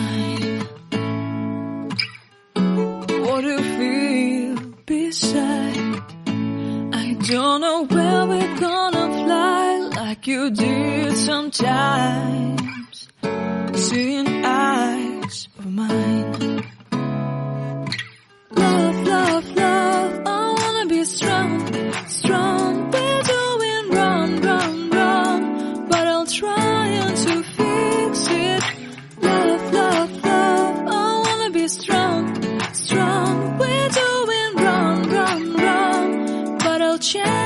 mine. What do you feel beside? I don't know where we're gonna fly like you did sometimes. Seeing eyes of mine. Love, love, love, I wanna be strong, strong. We're doing wrong, wrong, wrong, but I'll try to fix it. Love, love, love, I wanna be strong, strong. We're doing wrong, wrong, wrong, but I'll change.